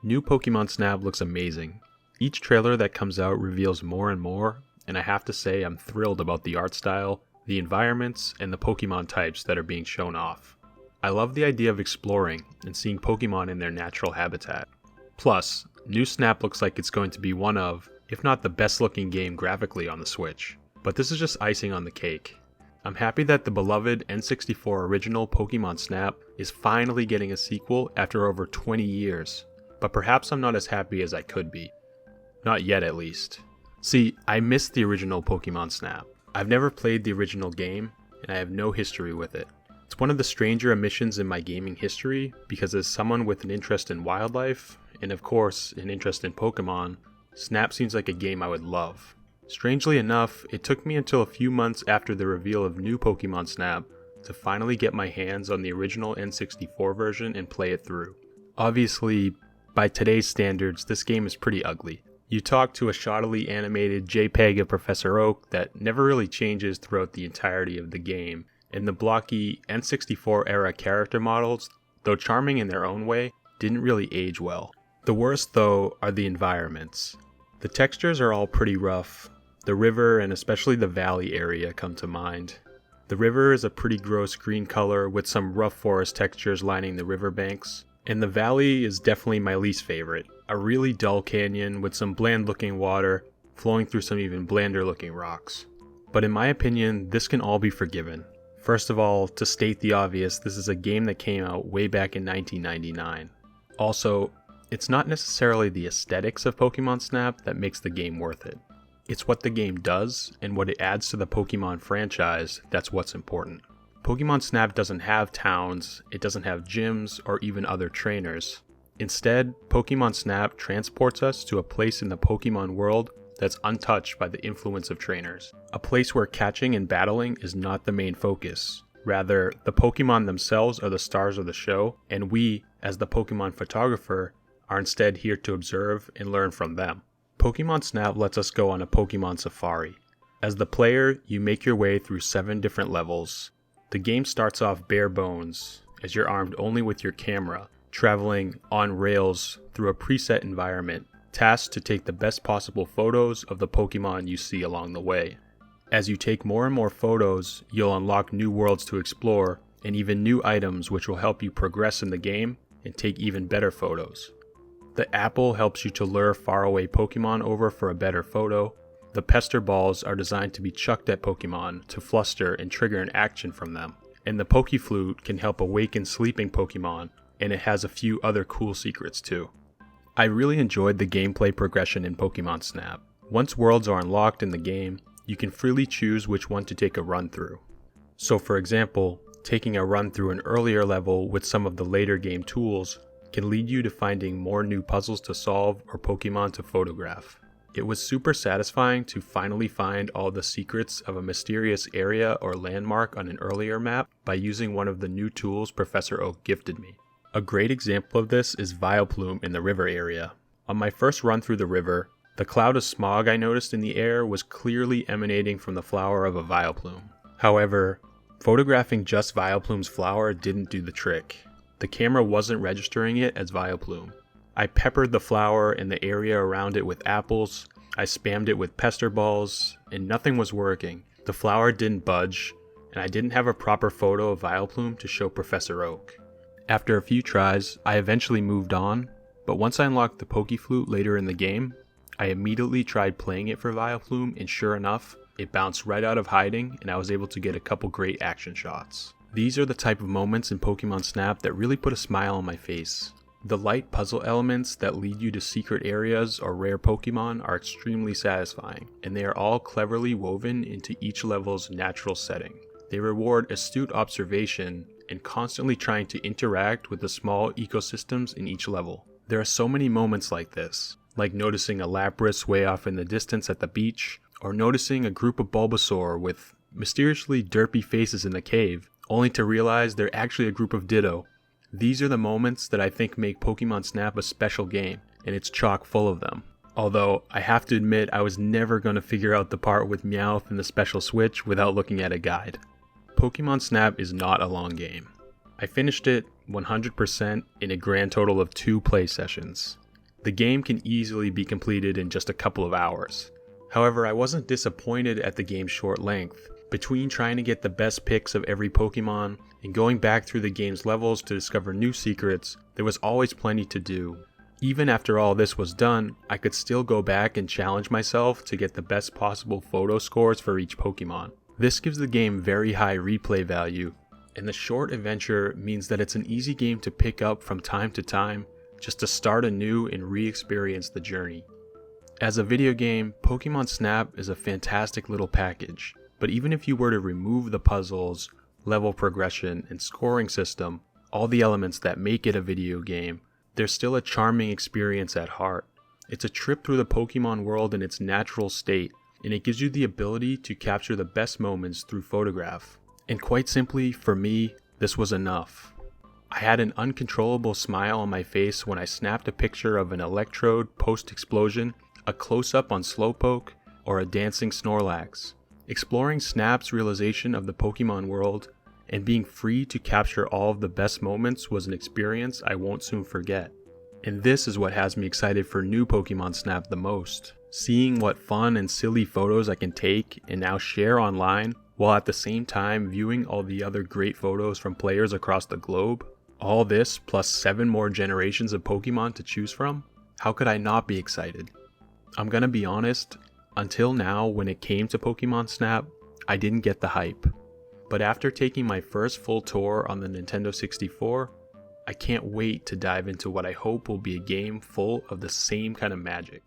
New Pokemon Snap looks amazing. Each trailer that comes out reveals more and more, and I have to say I'm thrilled about the art style, the environments, and the Pokemon types that are being shown off. I love the idea of exploring and seeing Pokemon in their natural habitat. Plus, new Snap looks like it's going to be one of, if not the best looking game graphically on the Switch. But this is just icing on the cake. I'm happy that the beloved N64 original Pokemon Snap is finally getting a sequel after over 20 years, but perhaps I'm not as happy as I could be. Not yet, at least. See, I missed the original Pokemon Snap. I've never played the original game, and I have no history with it. It's one of the stranger omissions in my gaming history, because as someone with an interest in wildlife, and of course an interest in Pokemon, Snap seems like a game I would love. Strangely enough, it took me until a few months after the reveal of new Pokemon Snap to finally get my hands on the original N64 version and play it through. Obviously, by today's standards, this game is pretty ugly. You talk to a shoddily animated JPEG of Professor Oak that never really changes throughout the entirety of the game, and the blocky N64 era character models, though charming in their own way, didn't really age well. The worst though are the environments. The textures are all pretty rough. The river and especially the valley area come to mind. The river is a pretty gross green color with some rough forest textures lining the riverbanks. And the valley is definitely my least favorite. A really dull canyon with some bland looking water flowing through some even blander looking rocks. But in my opinion, this can all be forgiven. First of all, to state the obvious, this is a game that came out way back in 1999. Also, it's not necessarily the aesthetics of Pokemon Snap that makes the game worth it. It's what the game does and what it adds to the Pokemon franchise that's what's important. Pokemon Snap doesn't have towns, it doesn't have gyms, or even other trainers. Instead, Pokemon Snap transports us to a place in the Pokemon world that's untouched by the influence of trainers. A place where catching and battling is not the main focus. Rather, the Pokemon themselves are the stars of the show, and we, as the Pokemon photographer, are instead here to observe and learn from them. Pokemon Snap lets us go on a Pokemon safari. As the player, you make your way through 7 different levels. The game starts off bare bones, as you're armed only with your camera, traveling on rails through a preset environment, tasked to take the best possible photos of the Pokemon you see along the way. As you take more and more photos, you'll unlock new worlds to explore, and even new items which will help you progress in the game and take even better photos. The apple helps you to lure faraway Pokemon over for a better photo. The pester balls are designed to be chucked at Pokemon to fluster and trigger an action from them. And the Pokeflute can help awaken sleeping Pokemon, and it has a few other cool secrets too. I really enjoyed the gameplay progression in Pokemon Snap. Once worlds are unlocked in the game, you can freely choose which one to take a run through. So for example, taking a run through an earlier level with some of the later game tools can lead you to finding more new puzzles to solve or Pokemon to photograph. It was super satisfying to finally find all the secrets of a mysterious area or landmark on an earlier map by using one of the new tools Professor Oak gifted me. A great example of this is Vileplume in the river area. On my first run through the river, the cloud of smog I noticed in the air was clearly emanating from the flower of a Vileplume. However, photographing just Vileplume's flower didn't do the trick. The camera wasn't registering it as Vileplume. I peppered the flower and the area around it with apples, I spammed it with pester balls, and nothing was working. The flower didn't budge, and I didn't have a proper photo of Vileplume to show Professor Oak. After a few tries, I eventually moved on, but once I unlocked the Pokeflute later in the game, I immediately tried playing it for Vileplume, and sure enough, it bounced right out of hiding and I was able to get a couple great action shots. These are the type of moments in Pokemon Snap that really put a smile on my face. The light puzzle elements that lead you to secret areas or rare Pokemon are extremely satisfying, and they are all cleverly woven into each level's natural setting. They reward astute observation and constantly trying to interact with the small ecosystems in each level. There are so many moments like this, like noticing a Lapras way off in the distance at the beach, or noticing a group of Bulbasaur with mysteriously derpy faces in the cave, only to realize they're actually a group of Ditto. These are the moments that I think make Pokemon Snap a special game, and it's chock full of them. Although, I have to admit I was never going to figure out the part with Meowth and the special switch without looking at a guide. Pokemon Snap is not a long game. I finished it 100% in a grand total of 2 play sessions. The game can easily be completed in just a couple of hours. However, I wasn't disappointed at the game's short length. Between trying to get the best picks of every Pokemon and going back through the game's levels to discover new secrets, there was always plenty to do. Even after all this was done, I could still go back and challenge myself to get the best possible photo scores for each Pokemon. This gives the game very high replay value, and the short adventure means that it's an easy game to pick up from time to time just to start anew and re-experience the journey. As a video game, Pokemon Snap is a fantastic little package, but even if you were to remove the puzzles, level progression, and scoring system, all the elements that make it a video game, there's still a charming experience at heart. It's a trip through the Pokemon world in its natural state, and it gives you the ability to capture the best moments through photograph. And quite simply, for me, this was enough. I had an uncontrollable smile on my face when I snapped a picture of an Electrode post-explosion, a close-up on Slowpoke, or a dancing Snorlax. Exploring Snap's realization of the Pokemon world and being free to capture all of the best moments was an experience I won't soon forget. And this is what has me excited for new Pokemon Snap the most. Seeing what fun and silly photos I can take and now share online, while at the same time viewing all the other great photos from players across the globe. All this plus 7 more generations of Pokemon to choose from? How could I not be excited? I'm gonna be honest, until now when it came to Pokemon Snap, I didn't get the hype. But after taking my first full tour on the Nintendo 64, I can't wait to dive into what I hope will be a game full of the same kind of magic.